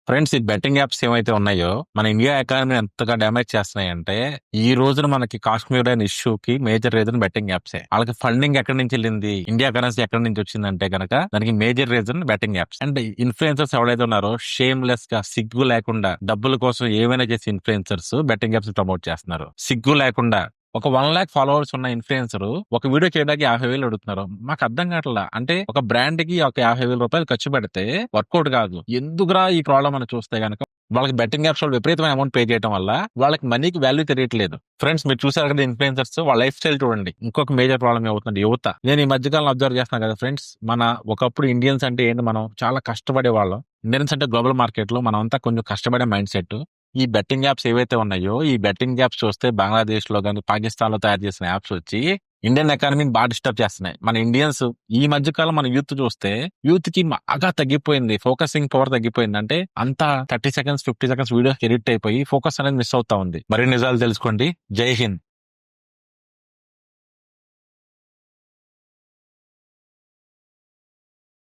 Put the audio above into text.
Friends, ఈ betting apps ఏవైతే ఉన్నాయో మన ఇండియా ఎకానమీ ఎంతగా డ్యామేజ్ చేస్తున్నాయంటే, ఈ రోజున మనకి కాశ్మీర్ అనే ఇష్యూకి మేజర్ రీజన్ బెట్టింగ్ యాప్సే. వాళ్ళకి ఫండింగ్ ఎక్కడి నుంచి వెళ్ళింది, ఇండియా కరెన్సీ ఎక్కడి నుంచి వచ్చిందంటే గనక దానికి major reason betting apps. And influencers ఎవరైతే ఉన్నారో షేమ్లెస్ గా, సిగ్గు లేకుండా డబ్బుల కోసం ఏమైనా చేసే ఇన్ఫ్లుయెన్సర్స్ బెట్టింగ్ యాప్స్ ప్రమోట్ చేస్తున్నారు. సిగ్గు లేకుండా ఒక 1 lakh ఫాలోవర్స్ ఉన్న ఇన్ఫ్లుయెన్సర్ ఒక వీడియో చేయడానికి 50,000 అడుగుతున్నారు. మాకు అర్థం కావట్లా. అంటే ఒక బ్రాండ్ కి ఒక 50,000 రూపాయలు ఖర్చు పెడితే వర్కౌట్ కాదు. ఎందుకురా ఈ ప్రాబ్లం అని చూస్తే గనక వాళ్ళకి బెట్టింగ్ యాప్స్ వాళ్ళు విపరీతమైన అమౌంట్ పే చేయడం వల్ల వాళ్ళకి మనీకి వాల్యూ తెలియట్లేదు. ఫ్రెండ్స్, మీరు చూసారు కదా ఇన్ఫ్లుయెన్సర్స్ వాళ్ళ లైఫ్ స్టైల్ చూడండి. ఇంకొక మేజర్ ప్రాబ్లం ఏమవుతుంది, యువత. నేను ఈ మధ్యకాలంలో అబ్జర్వ్ చేస్తున్నాను కదా ఫ్రెండ్స్, మన ఒకప్పుడు ఇండియన్స్ అంటే ఏంటి, మనం చాలా కష్టపడే వాళ్ళం. ఇండియన్స్ అంటే గ్లోబల్ మార్కెట్ లో మనం అంతా కొంచెం కష్టపడే మైండ్ సెట్. ఈ బెట్టింగ్ యాప్స్ ఏవైతే ఉన్నాయో ఈ బెట్టింగ్ యాప్స్ చూస్తే బంగ్లాదేశ్ లో కానీ పాకిస్తాన్ లో తయారు చేసిన యాప్స్ వచ్చి ఇండియన్ ఎకానమీని బాగా డిస్టర్బ్ చేస్తున్నాయి. మన ఇండియన్స్ ఈ మధ్య కాలం మన యూత్ చూస్తే యూత్ కి బాగా తగ్గిపోయింది, ఫోకసింగ్ పవర్ తగ్గిపోయింది. అంటే అంతా 30 seconds 50 seconds వీడియో ఎడిట్ అయిపోయి ఫోకస్ అనేది మిస్ అవుతా ఉంది. మరి నిజాలు తెలుసుకోండి. జై హింద్.